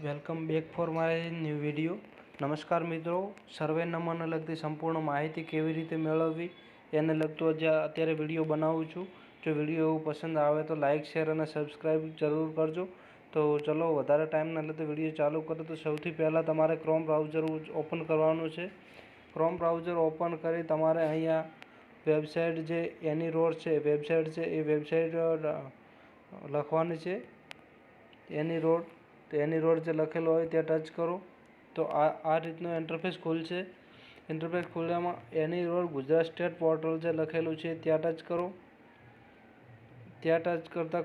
Welcome back for my new video. નમસ્કાર મિત્રો, સર્વે નંબરને લગતી સંપૂર્ણ માહિતી કેવી રીતે મેળવવી એને લગતો અત્યારે વિડીયો બનાવું છું. જો વિડીયો એવું પસંદ આવે તો લાઇક, શેર અને સબસ્ક્રાઈબ જરૂર કરજો. તો ચલો વધારે ટાઈમ ના લેતો વિડીયો ચાલુ કરો. તો સૌથી પહેલાં તમારે ક્રોમ બ્રાઉઝર ઓપન કરવાનું છે. ક્રોમ બ્રાઉઝર ઓપન કરી તમારે અહીંયા વેબસાઇટ જે એની રોડ છે વેબસાઇટ છે એ વેબસાઇટ લખવાની છે. એની રોડ તો એની રોડ જે લખેલો હોય ત્યાં ટચ કરો તો આ રીતનો ઇન્ટરફેસ ખુલશે. ઇન્ટરફેસ ખુલ્યામાં એની રોડ ગુજરાત સ્ટેટ પોર્ટલ જે લખેલું છે ત્યાં ટચ કરો. ત્યાં ટચ કરતાં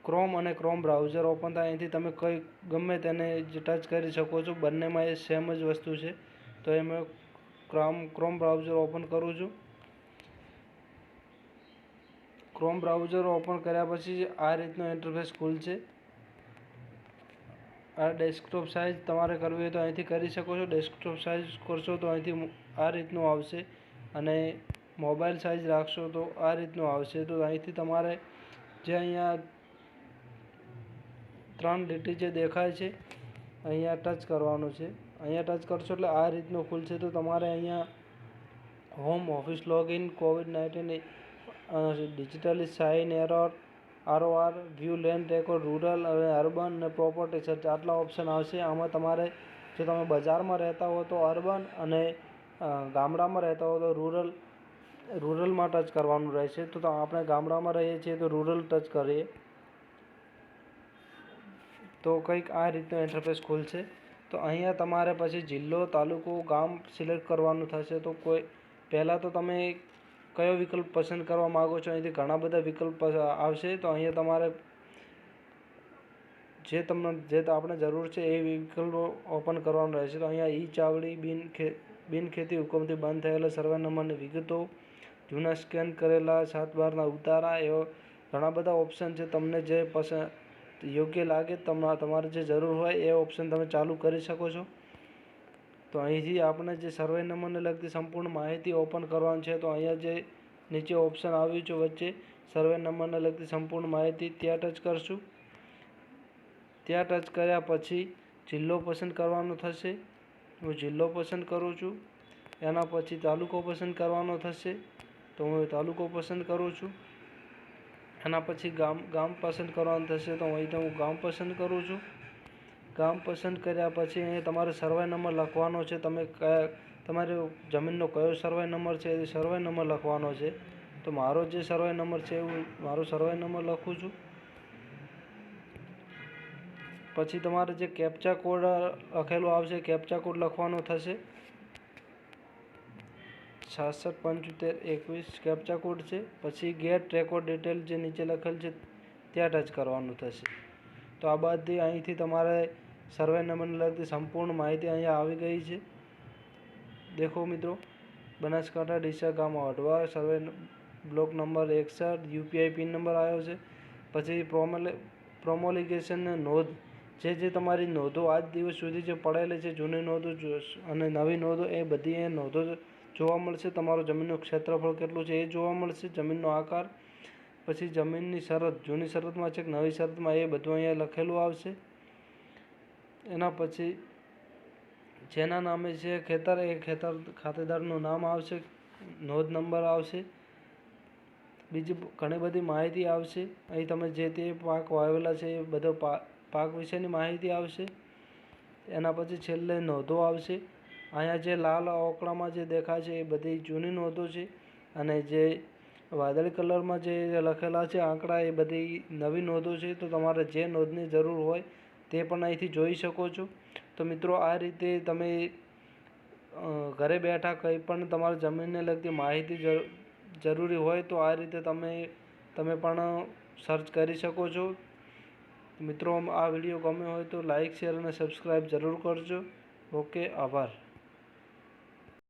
ક્રોમ અને ક્રોમ બ્રાઉઝર ઓપન થાય. અહીંથી તમે ગમે તેને ટચ કરી શકો છો. બંનેમાં એ સેમ જ વસ્તુ છે. તો એ મેં ક્રોમ બ્રાઉઝર ઓપન કરું છું. ક્રોમ બ્રાઉઝર ઓપન કર્યા પછી આ રીતનો ઇન્ટરફેસ ખુલશે. આ ડેસ્કટોપ સાઇઝ તમારે કરવી હોય તો અહીંથી કરી શકો છો. ડેસ્કટોપ સાઇઝ કરશો તો અહીંથી આ રીતનું આવશે અને મોબાઈલ સાઇઝ રાખશો તો આ રીતનું આવશે. તો અહીંથી તમારે જે અહીંયા 3 લીટી જે દેખાય છે અહીંયા ટચ કરવાનું છે. અહીંયા ટચ કરશો એટલે આ રીતનું ખુલશે. તો તમારે અહીંયા home, office login, COVID-19 digitally sign error, ROR, view land record, rural અને અર્બન અને પ્રોપર્ટી સર્ચ આટલા ઓપ્શન આવશે. આમાં તમારે જો તમે બજારમાં રહેતા હો તો અર્બન અને ગામડામાં રહેતા હો તો રૂરલમાં ટચ કરવાનું રહેશે. તો આપણે ગામડામાં રહીએ છીએ તો રૂરલ ટચ કરીએ તો કંઈક આ રીતનો ઇન્ટરફેસ ખુલશે. તો અહીંયા તમારે પછી જિલ્લો, તાલુકો, ગામ સિલેક્ટ કરવાનું થશે. તો પહેલાં તો તમે કયો વિકલ્પ પસંદ કરવા માગો છો, અહીંથી ઘણા બધા વિકલ્પ આવશે. તો અહીંયા તમારે જે આપણે જરૂર છે એ વિકલ્પો ઓપન કરવાનો રહેશે. તો અહીંયા ઈ ચાવડી, બિનખેતી હુકમથી બંધ થયેલા સર્વે નંબરની વિગતો, જૂના સ્કેન કરેલા 7/12ના ઉતારા, એવા ઘણા બધા ઓપ્શન છે. તમને જે પસંદ યોગ્ય લાગે તમારે જે જરૂર હોય એ ઓપ્શન તમે ચાલુ કરી શકો છો. તો અહીંથી આપણે જે સર્વે નંબરને લગતી સંપૂર્ણ માહિતી ઓપન કરવાની છે. તો અહીંયા જે નીચે ઓપ્શન આવ્યું છે વચ્ચે સર્વે નંબરને લગતી સંપૂર્ણ માહિતી ત્યાં ટચ કરશું. ત્યાં ટચ કર્યા પછી જિલ્લો પસંદ કરવાનો થશે. હું જિલ્લો પસંદ કરું છું. એના પછી તાલુકો પસંદ કરવાનો થશે. તો હું તાલુકો પસંદ કરું છું. એના પછી ગામ પસંદ કરવાનું થશે. તો અહીં હું ગામ પસંદ કરું છું. ગામ પસંદ કર્યા પછી અહીં તમારે સર્વે નંબર લખવાનો છે. તમારે જમીનનો કયો સર્વે નંબર છે એ સર્વે નંબર લખવાનો છે. તો મારો જે સર્વે નંબર છે હું મારો સર્વે નંબર લખું છું. પછી તમારે જે કેપ્ચા કોડ લખેલો આવશે કેપ્ચા કોડ લખવાનો થશે. 667521 કેપ્ચા કોડ છે. પછી ગેટ રેકોર્ડ ડિટેલ જે નીચે લખેલ છે ત્યાં ટચ કરવાનું થશે. તો આ બધી અહીંથી તમારે સર્વે નંબરને લગતી સંપૂર્ણ માહિતી અહીંયા આવી ગઈ છે. દેખો મિત્રો, બનાસકાંઠા ડીસા ગામ Vadhva, survey block number 61, UPI pin number આવ્યો છે. પછી પ્રોમોલિગેશન નોંધ જે તમારી નોંધો આજ દિવસ સુધી જે પડેલી છે જૂની નોંધો અને નવી નોંધો એ બધી એ નોંધો જોવા મળશે. તમારો જમીનનું ક્ષેત્રફળ કેટલું છે એ જોવા મળશે. જમીનનો આકાર, પછી જમીનની શરત, જૂની શરતમાં છે કે નવી શરતમાં એ બધું અહીંયા લખેલું આવશે. એના પછી જેના નામે છે ખેતર એ ખાતેદારનું નામ આવશે, નોંધ નંબર આવશે, બીજી ઘણી બધી માહિતી આવશે. અહીં તમે જે તે પાક વાવેલા છે એ બધો પાક વિશેની માહિતી આવશે. એના પછી છેલ્લે નોંધો આવશે. અહીંયા જે લાલ ઓકળામાં જે દેખાય છે એ બધી જૂની નોંધો છે અને જે વાદળી કલરમાં જે લખેલા છે આંકડા એ બધી નવી નોંધો છે. તો તમારે જે નોંધની જરૂર હોય તે પણ અહીંથી જોઈ શકો છો. તો મિત્રો, આ રીતે તમે ઘરે બેઠા કંઈ પણ તમારી જમીનને લગતી માહિતી જરૂરી હોય તો આ રીતે તમે પણ સર્ચ કરી શકો છો. મિત્રો, આ વિડીયો ગમ્યો હોય તો લાઇક, શેર અને સબસ્ક્રાઈબ જરૂર કરજો. ઓકે, આભાર.